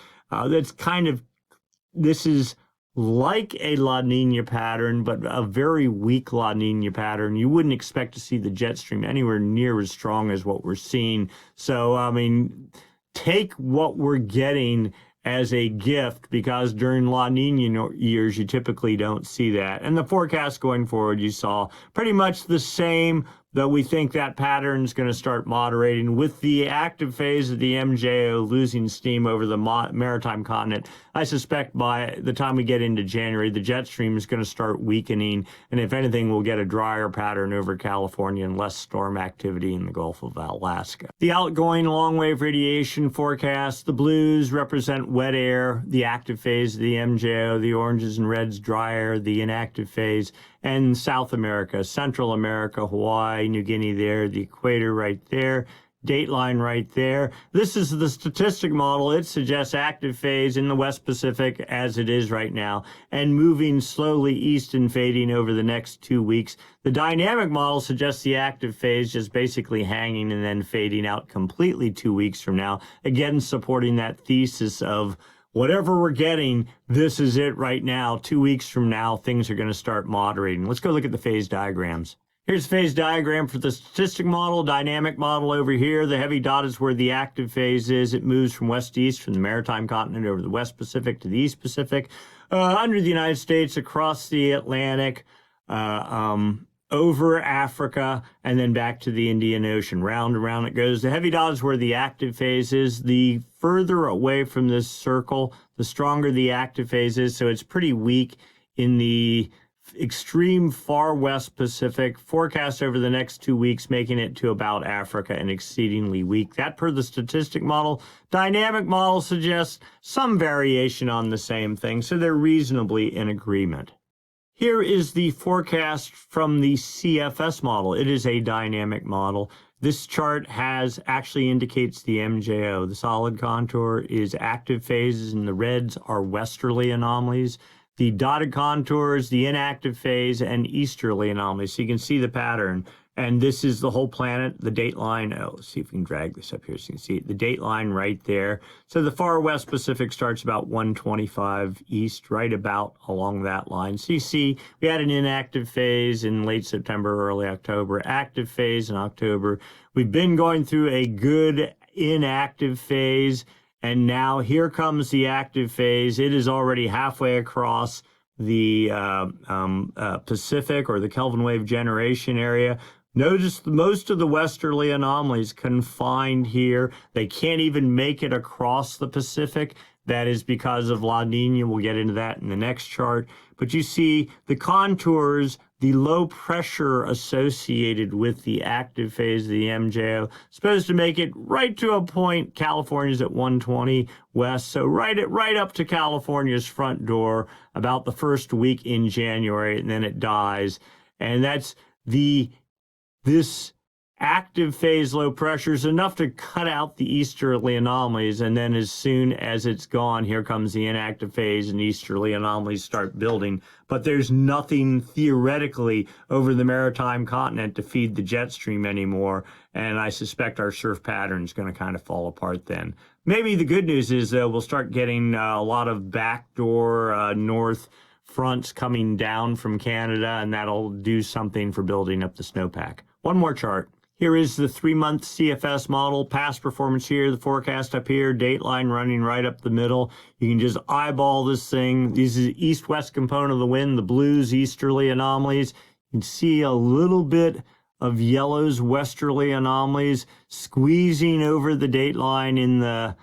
This is like a La Nina pattern, but a very weak La Nina pattern. You wouldn't expect to see the jet stream anywhere near as strong as what we're seeing. So, I mean, take what we're getting as a gift, because during La Nina years, you typically don't see that. And the forecast going forward, you saw pretty much the same, though we think that pattern is going to start moderating with the active phase of the MJO losing steam over the maritime continent. I suspect by the time we get into January, the jet stream is going to start weakening, and if anything, we'll get a drier pattern over California and less storm activity in the Gulf of Alaska. The outgoing long-wave radiation forecast, the blues represent wet air, the active phase of the MJO, the oranges and reds dry air, the inactive phase, and South America, Central America, Hawaii, New Guinea there, the equator right there, dateline right there. This is the statistic model. It suggests active phase in the West Pacific as it is right now, and moving slowly east and fading over the next 2 weeks. The dynamic model suggests the active phase just basically hanging and then fading out completely 2 weeks from now, again supporting that thesis of whatever we're getting, this is it right now. 2 weeks from now, things are going to start moderating. Let's go look at the phase diagrams. Here's the phase diagram for the statistic model, dynamic model over here. The heavy dot is where the active phase is. It moves from west to east, from the maritime continent over the West Pacific to the East Pacific, under the United States, across the Atlantic, over Africa, and then back to the Indian Ocean. Round and round it goes. The heavy dot is where the active phase is. The further away from this circle, the stronger the active phase is. So it's pretty weak in the extreme far West Pacific. Forecast over the next 2 weeks, making it to about Africa and exceedingly weak. That per the statistic model. Dynamic model suggests some variation on the same thing, so they're reasonably in agreement. Here is the forecast from the CFS model. It is a dynamic model. This chart actually indicates the MJO. The solid contour is active phases, and the reds are westerly anomalies. The dotted contour is the inactive phase and easterly anomalies. So you can see the pattern. And this is the whole planet, the date line. Oh, let's see if we can drag this up here so you can see it. The date line right there. So the far West Pacific starts about 125 east, right about along that line. So you see we had an inactive phase in late September, early October, active phase in October. We've been going through a good inactive phase, and now here comes the active phase. It is already halfway across the Pacific, or the Kelvin wave generation area. Notice most of the westerly anomalies confined here. They can't even make it across the Pacific. That is because of La Nina. We'll get into that in the next chart. But you see the contours, the low pressure associated with the active phase of the MJO, supposed to make it right to a point. California's at 120 west, so right up to California's front door about the first week in January, and then it dies. And that's this active phase low pressure is enough to cut out the easterly anomalies, and then as soon as it's gone, here comes the inactive phase and easterly anomalies start building. But there's nothing theoretically over the maritime continent to feed the jet stream anymore, and I suspect our surf pattern is going to kind of fall apart then. Maybe the good news is, though, we'll start getting a lot of backdoor north fronts coming down from Canada, and that'll do something for building up the snowpack. One more chart. Here is the 3-month CFS model, past performance here, the forecast up here, date line running right up the middle. You can just eyeball this thing. This is the east-west component of the wind, the blues, easterly anomalies. You can see a little bit of yellows, westerly anomalies, squeezing over the date line in the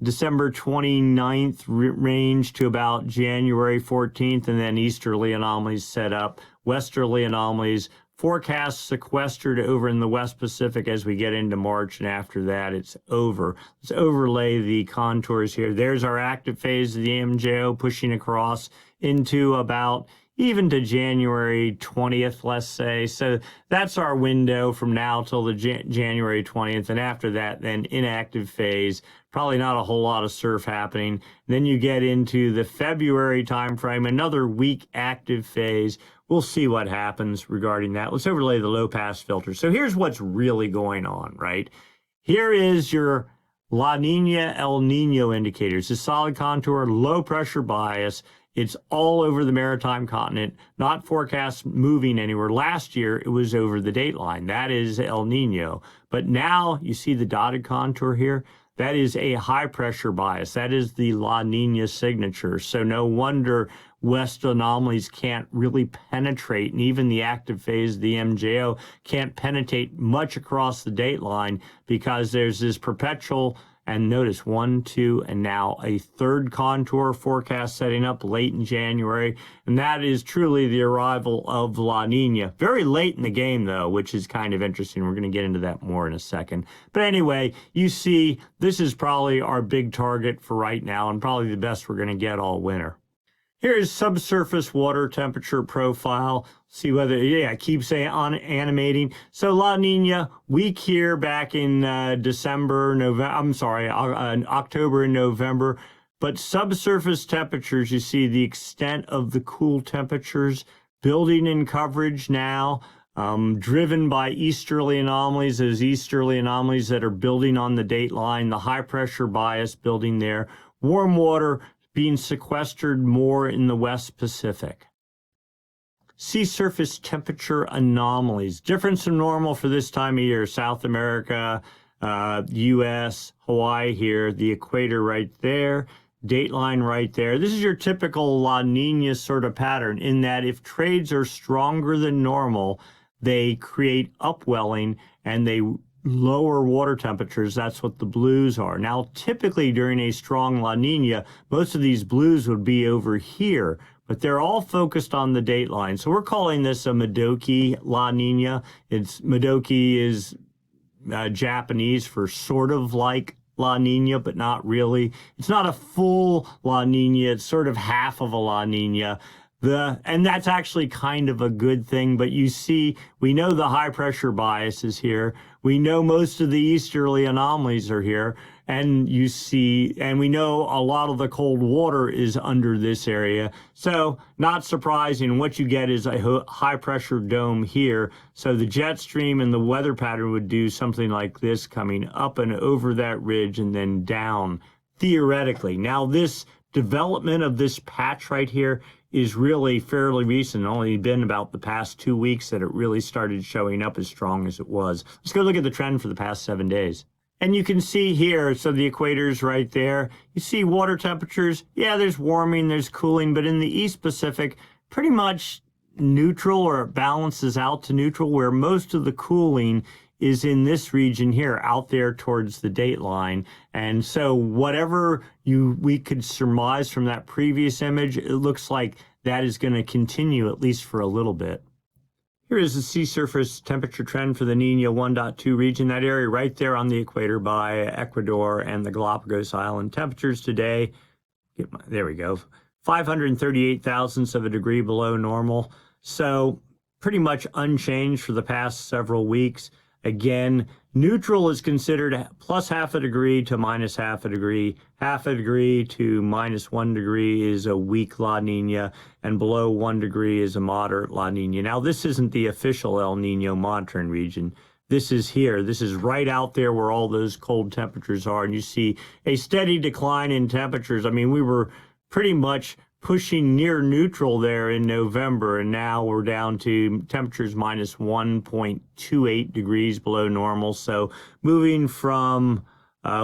December 29th range to about January 14th, and then easterly anomalies set up, westerly anomalies forecast sequestered over in the West Pacific as we get into March, and after that it's over. Let's overlay the contours here. There's our active phase of the MJO pushing across into about even to January 20th, let's say. So that's our window from now till the January 20th. And after that, then inactive phase, probably not a whole lot of surf happening. Then you get into the February timeframe, another weak active phase. We'll see what happens regarding that. Let's overlay the low pass filter. So here's what's really going on, right? Here is your La Nina, El Nino indicators, the solid contour, low pressure bias. It's all over the maritime continent, not forecast moving anywhere. Last year, it was over the dateline. That is El Nino. But now you see the dotted contour here. That is a high pressure bias. That is the La Nina signature. So no wonder west anomalies can't really penetrate, and even the active phase, the MJO, can't penetrate much across the dateline because there's this perpetual. And notice 1, 2, and now a third contour forecast setting up late in January. And that is truly the arrival of La Nina. Very late in the game, though, which is kind of interesting. We're going to get into that more in a second. But anyway, you see, this is probably our big target for right now and probably the best we're going to get all winter. Here's subsurface water temperature profile. See whether, yeah, I keep saying on animating. So La Nina, weak here back in October and November. But subsurface temperatures, you see the extent of the cool temperatures building in coverage now, driven by easterly anomalies, those easterly anomalies that are building on the dateline, the high pressure bias building there, warm water being sequestered more in the West Pacific. Sea surface temperature anomalies, different from normal for this time of year. South America, U.S., Hawaii here, the equator right there, dateline right there. This is your typical La Nina sort of pattern in that if trades are stronger than normal, they create upwelling and they lower water temperatures. That's what the blues are. Now, typically during a strong La Nina, most of these blues would be over here, but they're all focused on the dateline. So we're calling this a Modoki La Nina. Modoki is Japanese for sort of like La Nina, but not really. It's not a full La Nina. It's sort of half of a La Nina. And that's actually kind of a good thing, but you see, we know the high pressure bias is here. We know most of the easterly anomalies are here, and you see, and we know a lot of the cold water is under this area. So not surprising, what you get is a high pressure dome here. So the jet stream and the weather pattern would do something like this, coming up and over that ridge and then down, theoretically. Now this development of this patch right here is really fairly recent, only been about the past 2 weeks that it really started showing up as strong as it was. Let's go look at the trend for the past 7 days. And you can see here, so the equator's right there. You see water temperatures. Yeah, there's warming, there's cooling, but in the East Pacific, pretty much neutral, or it balances out to neutral, where most of the cooling is in this region here, out there towards the dateline. And so whatever we could surmise from that previous image, it looks like that is going to continue at least for a little bit. Here is the sea surface temperature trend for the Nino 1.2 region, that area right there on the equator by Ecuador and the Galapagos Island. Temperatures today, there we go, 538 thousandths of a degree below normal. So pretty much unchanged for the past several weeks. Again, neutral is considered plus half a degree to minus half a degree. Half a degree to minus 1 degree is a weak La Nina, and below 1 degree is a moderate La Nina. Now, this isn't the official El Nino monitoring region. This is here. This is right out there where all those cold temperatures are, and you see a steady decline in temperatures. I mean, we were pretty much pushing near neutral there in November, and now we're down to temperatures minus 1.28 degrees below normal. So moving from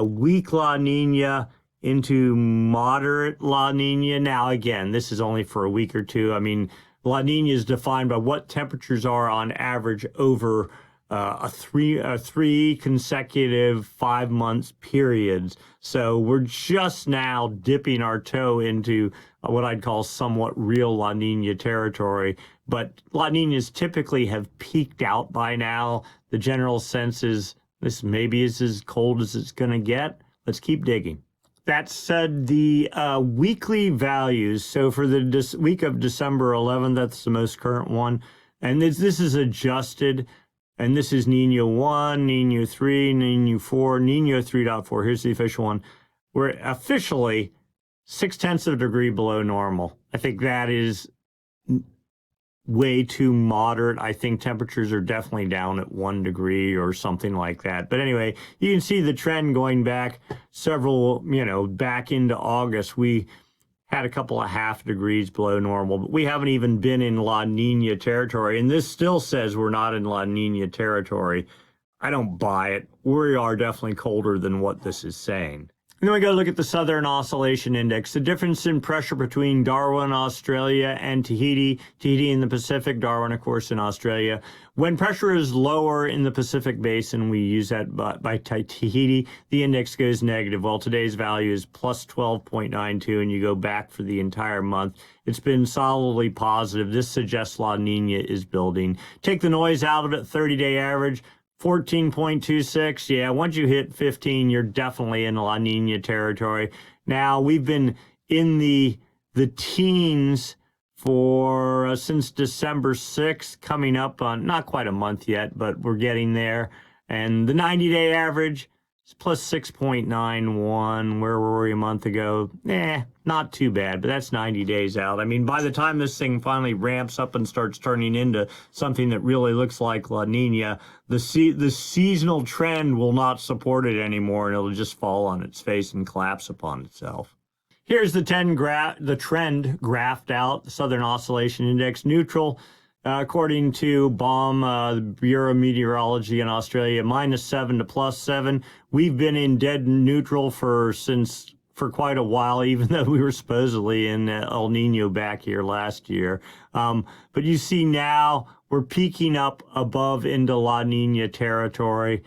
weak La Nina into moderate La Nina. Now, again, this is only for a week or two. I mean, La Nina is defined by what temperatures are on average over three consecutive 5 months periods. So we're just now dipping our toe into what I'd call somewhat real La Nina territory. But La Ninas typically have peaked out by now. The general sense is this maybe is as cold as it's going to get. Let's keep digging. That said, the weekly values, so for the week of December 11th, that's the most current one, and this is adjusted, and this is Nino 1, Nino 3, Nino 4, Nino 3.4. Here's the official one. We're officially 0.6 of a degree below normal. I think that is way too moderate. I think temperatures are definitely down at 1 degree or something like that. But anyway, you can see the trend going back several, back into August. We had a couple of half degrees below normal, but we haven't even been in La Nina territory. And this still says we're not in La Nina territory. I don't buy it. We are definitely colder than what this is saying. And then we go look at the Southern Oscillation Index. The difference in pressure between Darwin, Australia, and Tahiti. Tahiti in the Pacific, Darwin, of course, in Australia. When pressure is lower in the Pacific Basin, we use that by Tahiti, the index goes negative. Well, today's value is plus 12.92, and you go back for the entire month. It's been solidly positive. This suggests La Nina is building. Take the noise out of it, 30-day average. 14.26, yeah, once you hit 15, you're definitely in La Nina territory. Now, we've been in the teens for since December 6th, coming up on not quite a month yet, but we're getting there. And the 90-day average is plus 6.91. Where were we a month ago? Not too bad, but that's 90 days out. I mean, by the time this thing finally ramps up and starts turning into something that really looks like La Nina, the seasonal trend will not support it anymore, and it'll just fall on its face and collapse upon itself. Here's the trend graphed out, the Southern Oscillation Index, neutral. According to BOM, the Bureau of Meteorology in Australia, -7 to +7. We've been in dead neutral for quite a while, even though we were supposedly in El Nino back here last year. But you see now we're peaking up above into La Nina territory.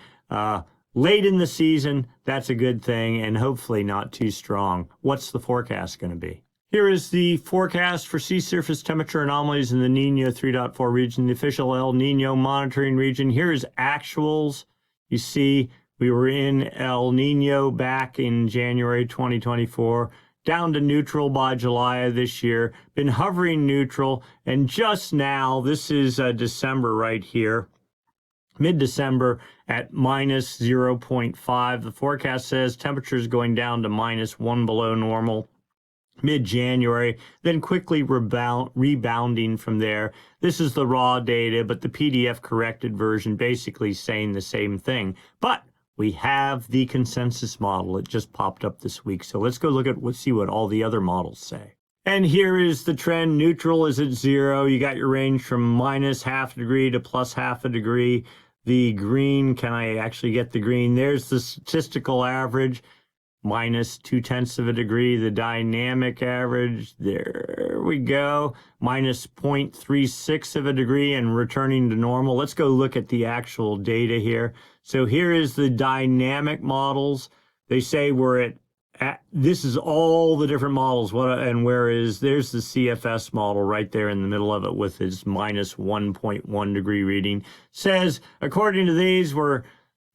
Late in the season, that's a good thing, and hopefully not too strong. What's the forecast going to be? Here is the forecast for sea surface temperature anomalies in the Nino 3.4 region, the official El Nino monitoring region. Here is actuals. You see we were in El Nino back in January 2024, down to neutral by July of this year, been hovering neutral, and just now, this is December right here, mid-December at minus 0.5. The forecast says temperatures going down to -1 below normal mid-January, then quickly rebounding from there. This is the raw data, but the PDF corrected version basically saying the same thing. But we have the consensus model. It just popped up this week. So let's go see what all the other models say. And here is the trend. Neutral is at 0. You got your range from -0.5 degree to +0.5 degree. The green, can I actually get the green? There's the statistical average, -0.2 of a degree. The dynamic average, there we go, -0.36 of a degree and returning to normal. Let's go look at the actual data here. So here is the dynamic models. They say we're at this is all the different models. There's the CFS model right there in the middle of it with its -1.1 degree reading. Says, according to these, we're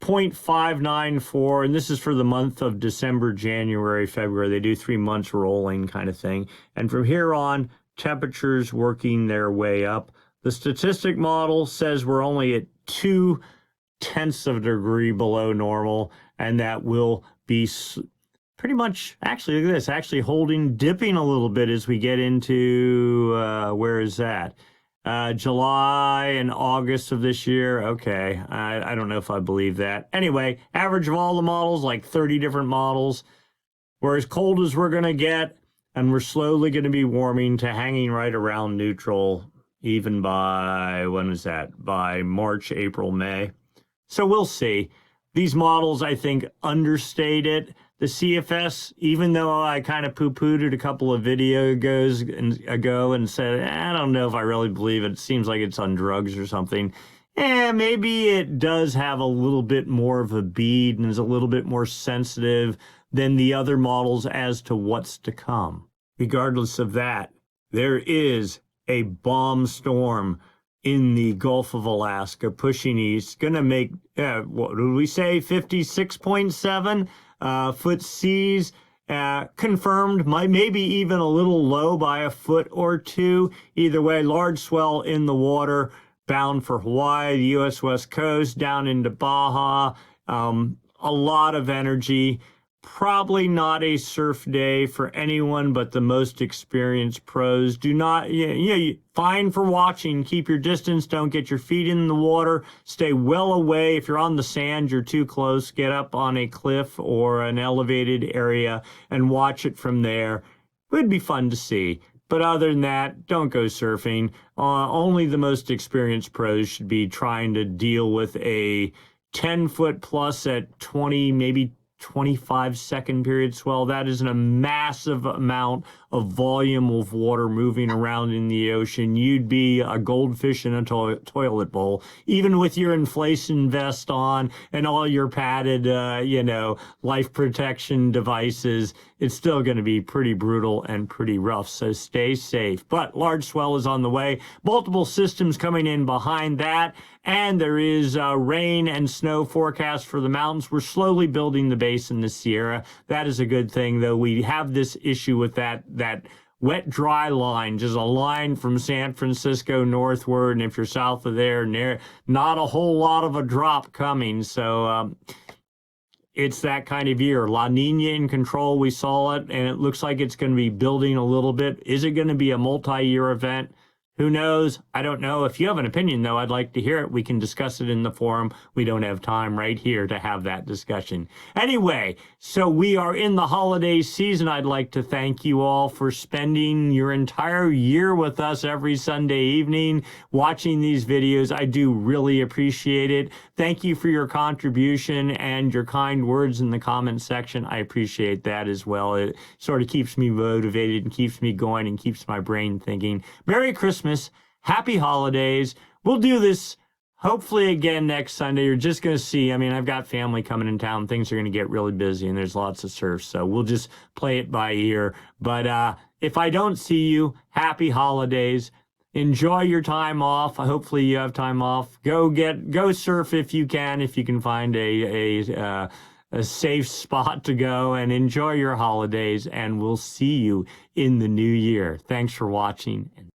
0.594, and this is for the month of December, January, February. They do 3 months rolling kind of thing. And from here on, temperatures working their way up. The statistic model says we're only at 0.2 of a degree below normal, and that will be pretty much, actually, look at this, actually dipping a little bit as we get into, where is that? July and August of this year. Okay, I don't know if I believe that. Anyway, average of all the models, like 30 different models. We're as cold as we're going to get, and we're slowly going to be warming to hanging right around neutral, even by, when was that? By March, April, May. So we'll see. These models, I think, understate it. The CFS, even though I kind of poo-pooed it a couple of videos ago and said, I don't know if I really believe it. It seems like it's on drugs or something. maybe it does have a little bit more of a bead and is a little bit more sensitive than the other models as to what's to come. Regardless of that, there is a bomb storm in the Gulf of Alaska pushing east, going to make, what did we say, 56.7 foot seas, confirmed, maybe even a little low by a foot or two. Either way, large swell in the water, bound for Hawaii, the U.S. West Coast, down into Baja. A lot of energy. Probably not a surf day for anyone but the most experienced pros. Do not, fine for watching. Keep your distance. Don't get your feet in the water. Stay well away. If you're on the sand, you're too close. Get up on a cliff or an elevated area and watch it from there. It would be fun to see. But other than that, don't go surfing. Only the most experienced pros should be trying to deal with a 10-foot plus at 20, maybe 25-second period swell. That is a massive amount of volume of water moving around in the ocean. You'd be a goldfish in a toilet bowl, even with your inflation vest on and all your padded, life protection devices. It's still going to be pretty brutal and pretty rough, so stay safe. But large swell is on the way. Multiple systems coming in behind that, and there is rain and snow forecast for the mountains. We're slowly building the base in the Sierra. That is a good thing, though. We have this issue with that wet dry line, just a line from San Francisco northward, and if you're south of there, not a whole lot of a drop coming. So it's that kind of year. La Nina in control, we saw it, and it looks like it's going to be building a little bit. Is it going to be a multi-year event? Who knows? I don't know. If you have an opinion, though, I'd like to hear it. We can discuss it in the forum. We don't have time right here to have that discussion. Anyway, so we are in the holiday season. I'd like to thank you all for spending your entire year with us every Sunday evening, watching these videos. I do really appreciate it. Thank you for your contribution and your kind words in the comment section. I appreciate that as well. It sort of keeps me motivated and keeps me going and keeps my brain thinking. Merry Christmas. Happy holidays. We'll do this hopefully again next Sunday. You're just going to see, I've got family coming in town. Things are going to get really busy and there's lots of surf. So we'll just play it by ear. But if I don't see you, happy holidays. Enjoy your time off. Hopefully you have time off. Go surf if you can find a safe spot to go, and enjoy your holidays. And we'll see you in the new year. Thanks for watching. And